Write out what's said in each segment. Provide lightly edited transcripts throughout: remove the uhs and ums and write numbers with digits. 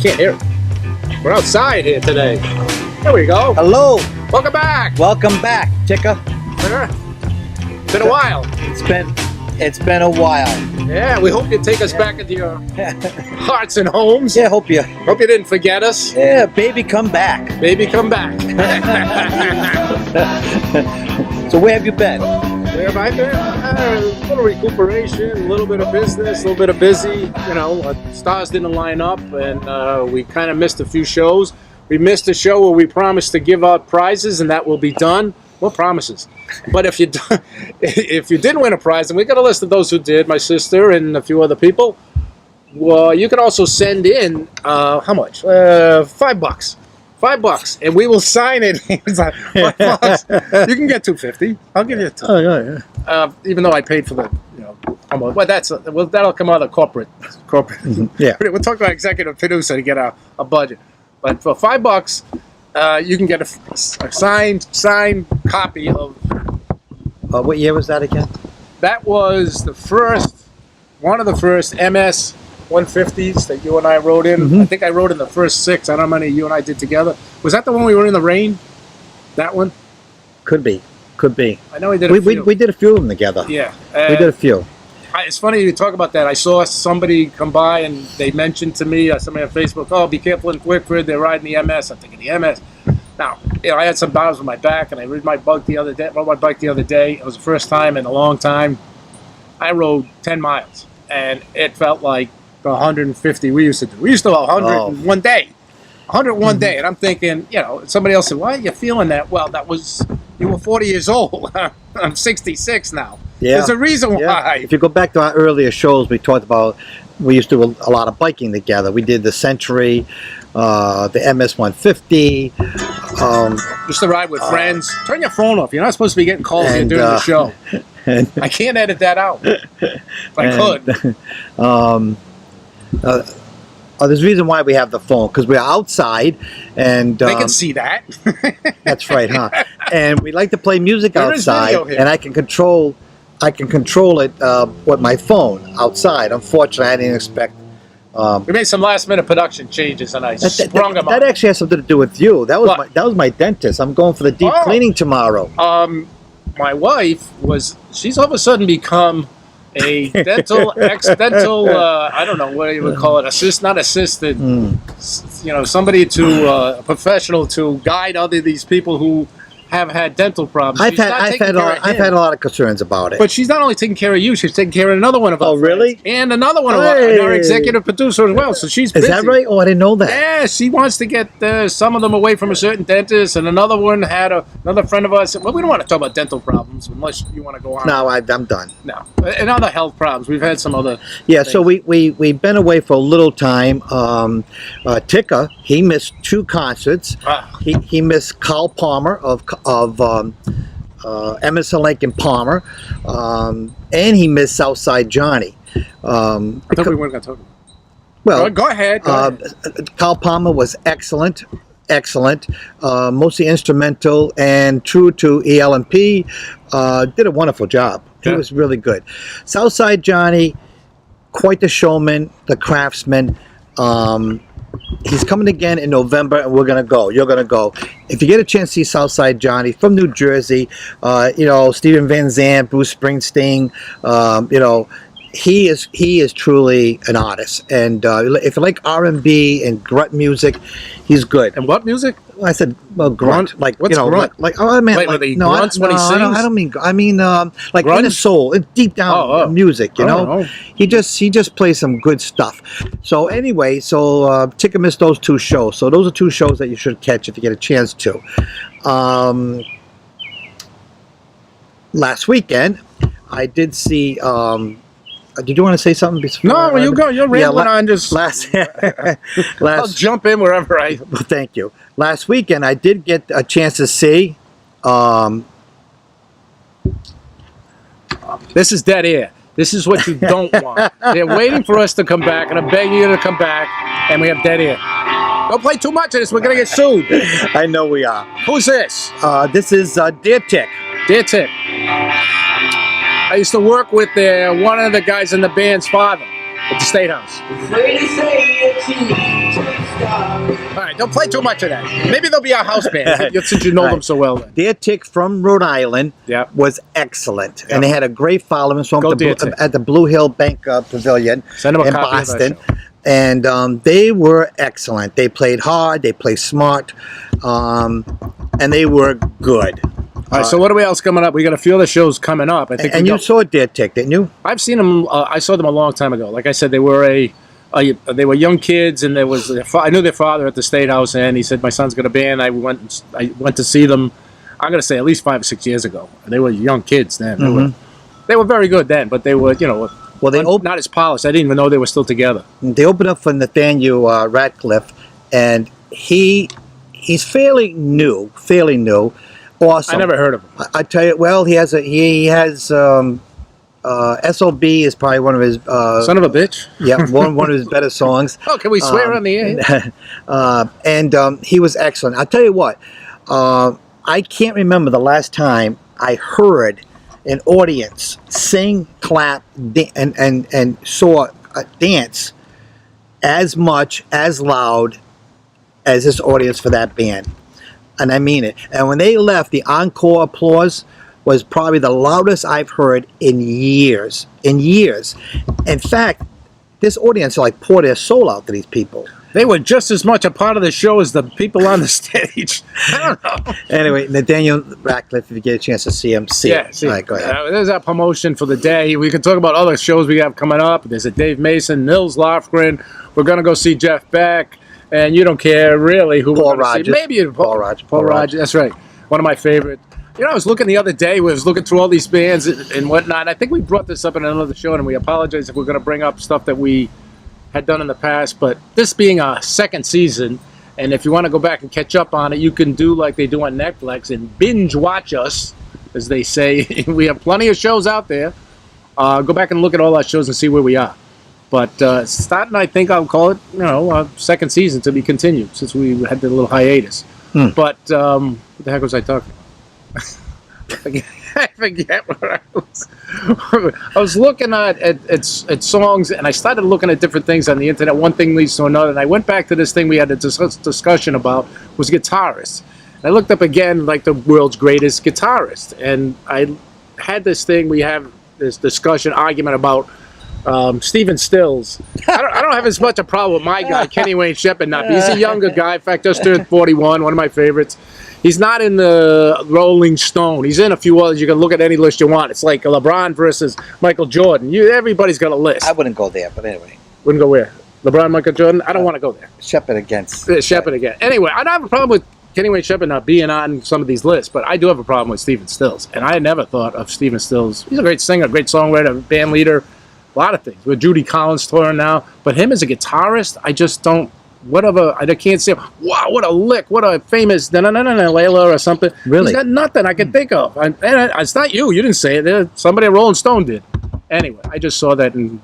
can't hear it. We're outside here today. There we go. Hello. Welcome back. Welcome back, Ticka. Been a while. It's been a while. Yeah, we hope you take us back into your hearts and homes. Yeah, hope you didn't forget us. Yeah, baby, come back. Baby, come back. So where have you been? Where have I been? A little recuperation, a little bit of business, a little bit of busy. You know, stars didn't line up, and we kind of missed a few shows. We missed a show where we promised to give out prizes, and that will be done. What promises? But if you did win a prize, and we got a list of those who did, my sister and a few other people. Well, you can also send in how much? $5. $5, and we will sign it. It's like, $5. You can get $2.50. I'll give you $2. Oh yeah. Even though I paid for the, well, that'll come out of corporate. Yeah. We'll talk about executive producer to get a budget. But for $5, you can get a signed copy of. What year was that again? That was one of the first MS 150s that you and I rode in. Mm-hmm. I think I rode in the first 6. I don't know how many you and I did together. Was that the one we were in the rain? That one? Could be. I know we did a few. We did a few of them together. Yeah. We did a few. It's funny you talk about that. I saw somebody come by and they mentioned to me, somebody on Facebook, oh, be careful in Quickford, they're riding the MS. I'm thinking the MS. Now, I had some bars with my back, and I rode my bike the other day. It was the first time in a long time. I rode 10 miles, and it felt like the 150 we used to do. We used to do 100 in one day. 101 day, and I'm thinking, somebody else said, why are you feeling that? Well, you were 40 years old. I'm 66 now. Yeah. There's a reason why. If you go back to our earlier shows, we talked about, we used to do a lot of biking together. We did the Century, the MS 150. Used to ride with friends. Turn your phone off. You're not supposed to be getting calls here during the show. I can't edit that out. If I could. There's a reason why we have the phone, because we're outside, and they can see that. That's right, huh? And we like to play music outside, and I can control it with my phone outside. Unfortunately, I didn't expect. We made some last-minute production changes, and I sprung them up. That actually has something to do with you. That was my dentist. I'm going for the deep cleaning tomorrow. My wife she's all of a sudden become a dental I don't know what you would call it, not assistant, somebody a professional to guide these people who have had dental problems. I've had a lot of concerns about it. But she's not only taking care of you; she's taking care of another one of us. Oh, really? And another one of our executive producer as well. So she's busy. Is that right? Oh, I didn't know that. Yeah, she wants to get some of them away from a certain dentist, and another one had another friend of ours. Well, we don't want to talk about dental problems unless you want to go on. No, I'm done. No, and other health problems. We've had some other. Yeah, things. so we've been away for a little time. Ticka, he missed 2 concerts. He missed Carl Palmer of Emerson, Lake and Palmer, and he missed Southside Johnny. I thought we weren't going to talk about it. Well, go ahead. Carl Palmer was excellent, mostly instrumental and true to EL&P. Did a wonderful job. He was really good. Southside Johnny, quite the showman, the craftsman. He's coming again in November, and we're going to go. You're going to go. If you get a chance to see Southside Johnny from New Jersey, Steven Van Zandt, Bruce Springsteen, he is truly an artist. And if you like R&B and grunt music, he's good. And what music? I said, well, grunt. Like, what's grunt? I mean, like he grunts when he sings? I don't mean. I mean, like grunt? in the soul, deep down music. He just plays some good stuff. So anyway, Ticka missed those 2 shows. So those are 2 shows that you should catch if you get a chance to. Last weekend, I did see. Did you want to say something before? No, you go. You're rambling on. Just I'll jump in wherever I. Well, thank you. Last weekend, I did get a chance to see. This is dead air. This is what you don't want. They're waiting for us to come back, and I'm begging you to come back, and we have dead air. Don't play too much of this. We're gonna get sued. I know we are. Who's this? This is Dear Tick. Dear Tick. I used to work with one of the guys in the band's father at the State House. All right, don't play too much of that. Maybe they'll be our house band since you know them so well. Then. Deer Tick from Rhode Island was excellent, and they had a great following at the Blue Hill Bank Pavilion in Boston. And they were excellent. They played hard, they played smart, and they were good. All right, so what else coming up? We got a few other shows coming up. I think. And you saw Deer Tick, didn't you? I've seen them. I saw them a long time ago. Like I said, they were they were young kids, and there was I knew their father at the State House, and he said my son's got a band. I went to see them. I'm going to say at least 5 or 6 years ago. They were young kids then. They were very good then, but they were well, they not as polished. I didn't even know they were still together. They opened up for Nathaniel Ratcliffe, and he's fairly new. Awesome. I never heard of him. I tell you, well, he has SOB is probably one of his son of a bitch. Yeah, one of his better songs. Oh, can we swear on the air? And he was excellent. I tell you what, I can't remember the last time I heard an audience sing, clap, and saw a dance as much, as loud as this audience for that band. And I mean it. And when they left, the encore applause was probably the loudest I've heard in years. In fact, this audience poured their soul out to these people. They were just as much a part of the show as the people on the stage. I don't know. Anyway, Nathaniel Ratcliffe, if you get a chance to see him, see him. See, all right, go ahead. There's our promotion for the day. We can talk about other shows we have coming up. There's a Dave Mason, Nils Lofgren. We're going to go see Jeff Beck. And you don't care really who Paul we're going to see. Maybe Paul Rogers. That's right. One of my favorite. I was looking the other day. We was looking through all these bands and whatnot. I think we brought this up in another show, and we apologize if we're going to bring up stuff that we had done in the past. But this being our second season, and if you want to go back and catch up on it, you can do like they do on Netflix and binge watch us, as they say. We have plenty of shows out there. Go back and look at all our shows and see where we are. But starting, I think I'll call it, our second season to be continued since we had the little hiatus. But what the heck was I talking about? I forget what I was. I was looking at songs, and I started looking at different things on the internet. One thing leads to another, and I went back to this thing we had a discussion about was guitarists. And I looked up again, like the world's greatest guitarist, and I had this thing. We have this argument about. Stephen Stills. I don't have as much a problem with my guy, Kenny Wayne Shepherd. He's a younger guy. In fact, just turned 41, one of my favorites. He's not in the Rolling Stone. He's in a few others. You can look at any list you want. It's like LeBron versus Michael Jordan. Everybody's got a list. I wouldn't go there, but anyway. Wouldn't go where? LeBron, Michael Jordan? I don't want to go there. Shepherd against. Shepherd again. Anyway, I don't have a problem with Kenny Wayne Shepherd not being on some of these lists, but I do have a problem with Stephen Stills. And I had never thought of Stephen Stills. He's a great singer, great songwriter, band leader. A lot of things with Judy Collins touring now, but him as a guitarist, I just don't. I can't say. Wow, what a lick! What a famous Layla or something. Really, he's got nothing I can think of. And it's not you. You didn't say it. Somebody at Rolling Stone did. Anyway, I just saw that and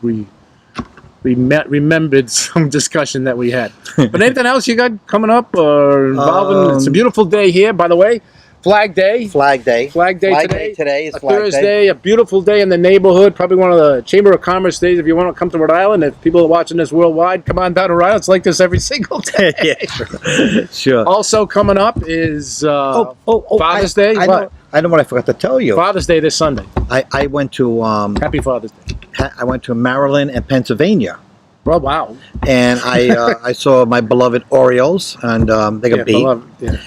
remembered some discussion that we had. But anything else you got coming up or involving? It's a beautiful day here, by the way. Flag Day today. Today is Flag Thursday, Day. A beautiful day in the neighborhood. Probably one of the Chamber of Commerce days. If you want to come to Rhode Island, if people are watching this worldwide, come on down to Rhode Island. It's like this every single day. Yeah, sure. Also coming up is Father's Day. I know what I forgot to tell you. Father's Day this Sunday. I went to Happy Father's Day. I went to Maryland and Pennsylvania. Oh, wow. And I saw my beloved Orioles, and they got beat.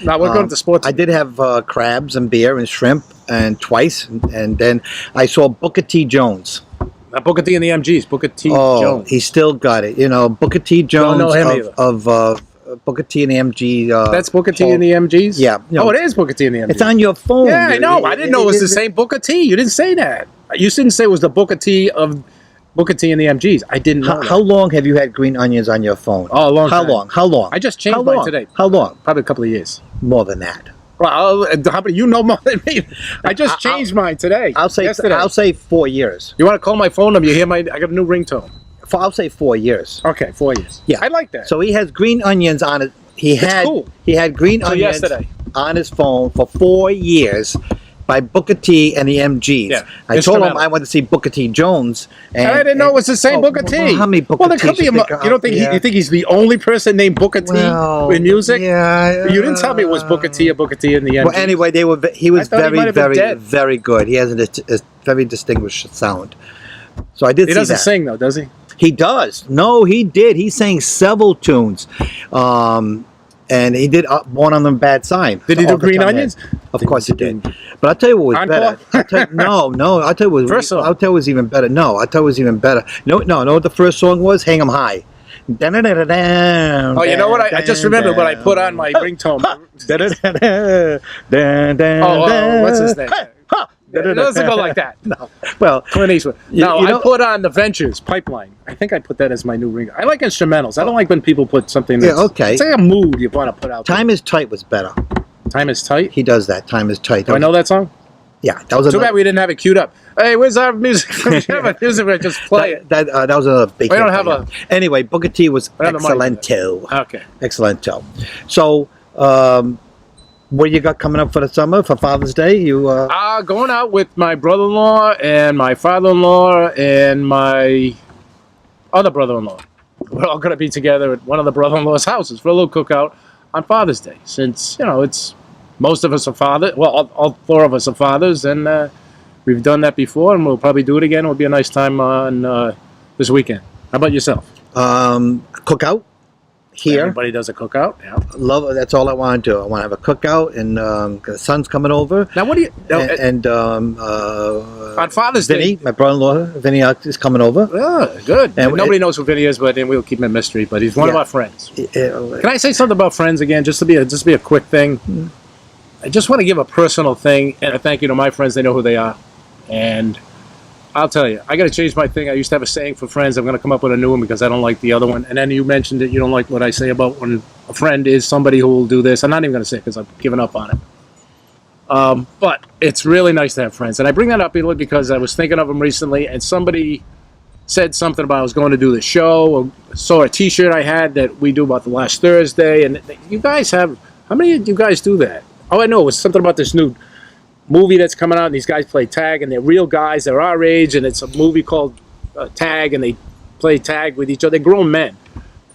Now, we're going to sports. I did have crabs and beer and shrimp and twice, and then I saw Booker T. Jones. Booker T and the MGs. Booker T. Jones. He still got it. Booker T. Jones don't know him either. of Booker T and the MG. That's Booker T and the MGs? Yeah. It is Booker T and the MGs. It's on your phone. Yeah, I know. I didn't know it was the same Booker T. You didn't say that. You didn't say it was the Booker T of Booker T and the MGs. I didn't know. How long have you had green onions on your phone? Oh, a long time. How long? I just changed mine today. How long? Probably a couple of years. More than that. Well, how about you know more than me? I just changed mine today. I'll say 4 years. You want to call my phone number? You hear I got a new ringtone. I'll say 4 years. Okay, 4 years. Yeah, I like that. So he has green onions on it. He had green onions on his phone for 4 years, by Booker T and the MGs. Yeah, I told him instrumental. I went to see Booker T. Jones, And I didn't know it was the same Booker T. Well, how many Booker Well, there Ts could be. you think You don't think out you think he's the only person named Booker T Well, in music? Yeah. You didn't tell me it was Booker T or Booker T in the end. Well, anyway, he was I thought he might very, have been very, dead. very good. He has a very distinguished sound. So I did He see doesn't that. sing though, does he? He does. No, he did. He sang several tunes. And he did Born on the Bad Sign. Did he Off do the Green top of my Onions? head. Of course he did. But I'll tell you what was Encore? better. I'll tell you what was, First song. I'll tell you what was even better. No, I'll tell you what was even better. No, know what the first song was? Hang 'em High. Oh, you know what? I just remembered what I put on my ringtone. Oh, what's his name? It doesn't go like that. No. Well, Clint Eastwood. You No, know- I put on the Ventures Pipeline. I think I put that as my new ring. I like instrumentals. I don't like when people put something that's okay. It's like a mood you want to put out there. Time is Tight was better. Time is tight. He does that. Time is Tight. Do I know that song? Yeah, that was Too bad we didn't have it queued up. Hey, where's our music? We have a music where just play it. That was a big. We don't hit have for him. Anyway, Booker T was We don't have the money for excellent. Okay. Excellent. So, what you got coming up for the summer for Father's Day? You Going out with my brother-in-law and my father-in-law and my other brother-in-law. We're all going to be together at one of the brother-in-law's houses for a little cookout on Father's Day. Since, it's most of us are fathers. Well, all four of us are fathers, and we've done that before, and we'll probably do it again. It'll be a nice time on this weekend. How about yourself? cookout here. Everybody does a cookout. Yeah. Love. That's all I want to do. I want to have a cookout, and the son's coming over. Now, what do you? Now, on Father's Vinny, Day, my brother-in-law, Vinny is coming over. good. And Nobody knows who Vinny is, but we'll keep him a mystery. But he's one of Yeah. our friends. Can I say something about friends again? Just to be a quick thing. Mm-hmm. I just want to give a personal thing and a thank you to my friends. They know who they are, and I'll tell you, I got to change my thing. I used to have a saying for friends. I'm going to come up with a new one because I don't like the other one. And then you mentioned that you don't like what I say about when a friend is somebody who will do this. I'm not even going to say it because I've given up on it. But it's really nice to have friends. And I bring that up because I was thinking of them recently, and somebody said something about I was going to do the show, or saw a T-shirt I had that we do about the last Thursday. And you guys have, how many of you guys do that? Oh, I know. It was something about this new movie that's coming out, and these guys play tag, and they're real guys. They're our age, and it's a movie called Tag, and they play tag with each other. They're grown men.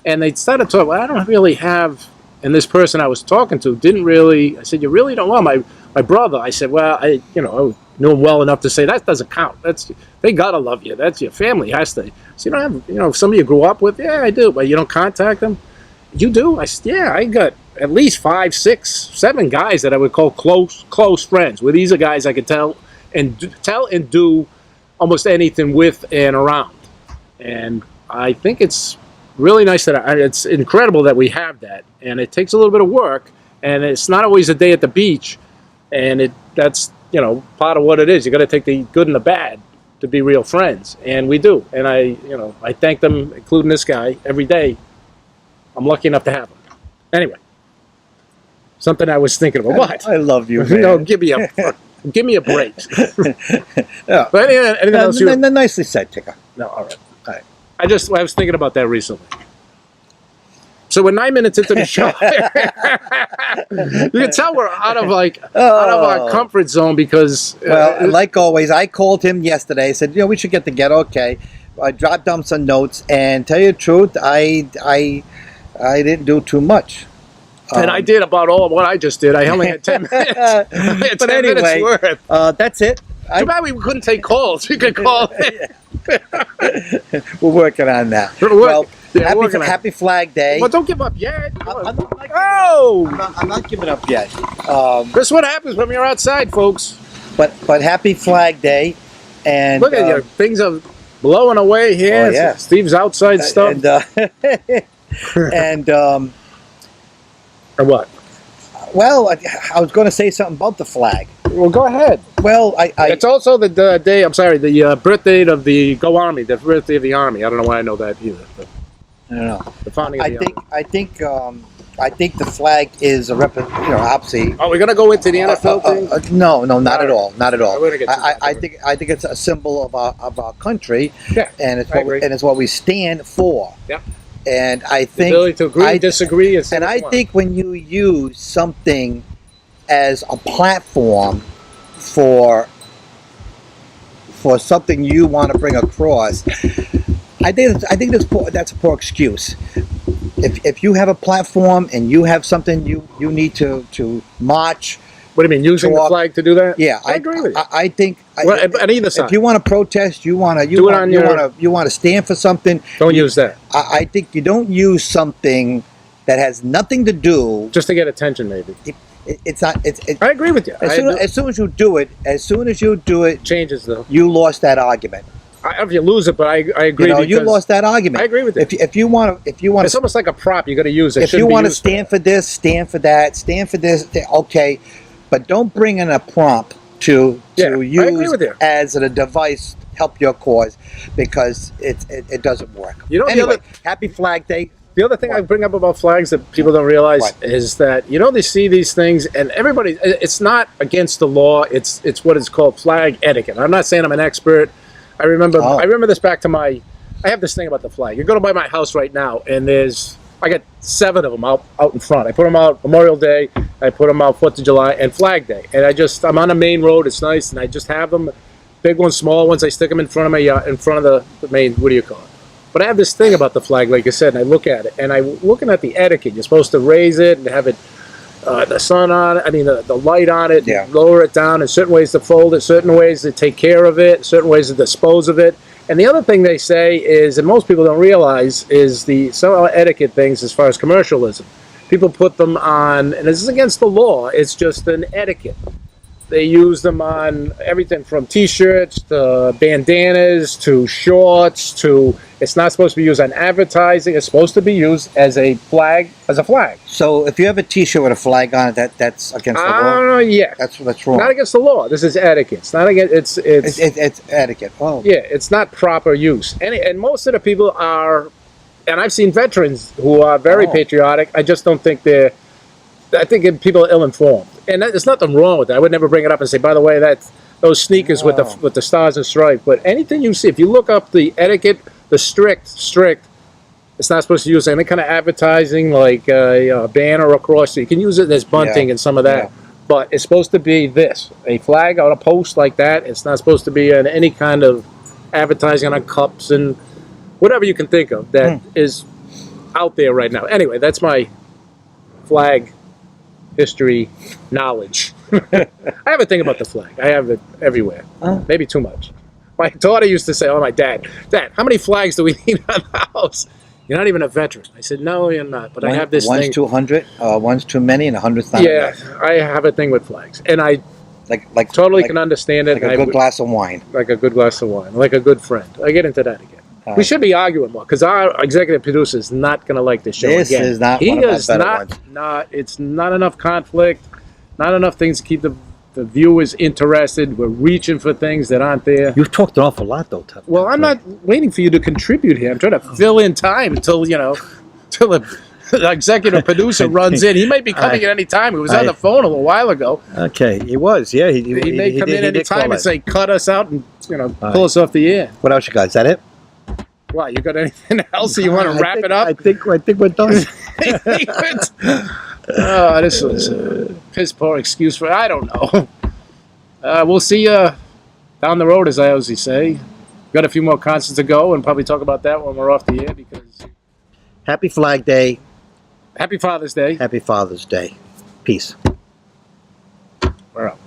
And they started talking, well, I don't really have, and this person I was talking to didn't really, I said, you really don't? Well, my brother, I said, well, I knew him well enough to say, that doesn't count. They got to love you. That's your family has to. So you don't have, some of you grew up with, yeah, I do, but you don't contact them? You do? I said, yeah, I got at least 5, 6, 7 guys that I would call close friends. Where these are guys I could tell and do almost anything with and around. And I think it's really nice that it's incredible that we have that. And it takes a little bit of work, and it's not always a day at the beach. And that's part of what it is. You got to take the good and the bad to be real friends, and we do. And I thank them, including this guy, every day. I'm lucky enough to have them. Anyway, something I was thinking about. What? I love you, man. No, give me a break. Yeah. But anything else? Nicely said, Ticka. No, all right. I was thinking about that recently. So we're 9 minutes into the show. You can tell we're out of our comfort zone because. Well, like always, I called him yesterday. I said, we should get together. Okay. I dropped down some notes, and tell you the truth, I didn't do too much. And I did about all of what I just did. I only had 10 minutes. But anyway, worth. that's it. Too bad we couldn't take calls. We could call. We're working on that. We're working on Happy Flag Day. Well, don't give up yet. I'm not giving up yet. This is what happens when you're outside, folks. But Happy Flag Day, and Look at you. Things are blowing away here. Oh, yeah. Steve's outside stuff. And or what? Well, I was going to say something about the flag. Well, go ahead. Well, it's also the day. I'm sorry, the birthday of the Go Army, the birthday of the Army. I don't know why I know that either. But I don't know. the founding of the Army. I think the flag is a obviously. Oh, we're gonna go into the NFL thing? No, not at all. Not at all. We're gonna get to I think it's a symbol of our country, Yeah, and agree. it's what we stand for. Yep. And I The think ability to agree, disagree, I think when you use something as a platform for something you want to bring across, I think that's a poor excuse. If you have a platform and you have something you need to march. What do you mean, using the flag to do that? Yeah, I agree with you. I think on either side. If you want to protest, you want to stand for something. Don't use that. I think you don't use something that has nothing to do. Just to get attention, maybe. It's not. I agree with you. As soon as you do it, changes though. You lost that argument. If you lose it, but I agree. You lost that argument. I agree with you. If you want, it's almost like a prop. You got to use it. If you want to stand for this, stand for that, stand for this. Okay, but don't bring in a prompt to use as a device to help your cause, because it doesn't work. Anyway, happy Flag Day. The other thing I bring up about flags that people don't realize is that, they see these things, and everybody, it's not against the law. It's what is called flag etiquette. I'm not saying I'm an expert. I remember this back to I have this thing about the flag. You go to my house right now, and I got 7 of them out in front. I put them out Memorial Day, I put them out 4th of July, and Flag Day. And I'm on a main road, it's nice, and I just have them, big ones, small ones, I stick them in front of the main, what do you call it? But I have this thing about the flag, like I said, and I look at it, and I'm looking at the etiquette. You're supposed to raise it and have it, the sun on it, the light on it, lower it down, in certain ways to fold it, certain ways to take care of it, certain ways to dispose of it. And the other thing they say is, and most people don't realize, is some etiquette things as far as commercialism. People put them on, and this is against the law, it's just an etiquette. They use them on everything from T-shirts to bandanas to shorts to. It's not supposed to be used on advertising. It's supposed to be used as a flag. So if you have a T-shirt with a flag on it, that's against the law. I don't know. Yeah, that's wrong. Not against the law. This is etiquette. It's not against. It's etiquette. Oh. Yeah, it's not proper use. And most of the people are, and I've seen veterans who are very patriotic. I just don't think they're. I think people are ill-informed. And there's nothing wrong with that. I would never bring it up and say, by the way, those sneakers with the stars and stripes. But anything you see, if you look up the etiquette, the strict, it's not supposed to use any kind of advertising like a banner across. You can use it as bunting and some of that. Yeah. But it's supposed to be a flag on a post like that. It's not supposed to be in any kind of advertising on cups and whatever you can think of that is out there right now. Anyway, that's my flag history knowledge. I have a thing about the flag. I have it everywhere. Maybe too much. My daughter used to say, my Dad, how many flags do we need on the house? You're not even a veteran. I said, no, you're not. But I have this thing. One's too 100, one's too many, and 100's not enough. I have a thing with flags. And I totally can understand it. Like a good glass of wine. Like a good glass of wine. Like a good friend. I get into that again. We should be arguing more, because our executive producer is not going to like this show again. This is not one of our better ones. It's not enough conflict, not enough things to keep the viewers interested. We're reaching for things that aren't there. You've talked an awful lot, though, Tuck. Well, I'm not waiting for you to contribute here. I'm trying to fill in time until the executive producer runs in. He might be coming at any time. He was on the phone a little while ago. Okay, he was, yeah. He may come in any time and say, cut us out and pull us off the air. What else you got? Is that it? Wow, you got anything else? You want to wrap it up? I think we're done. This was a piss poor excuse for. I don't know. We'll see you down the road, as I always say. Got a few more concerts to go, and probably talk about that when we're off the air. Because Happy Flag Day. Happy Father's Day. Happy Father's Day. Peace. We're out.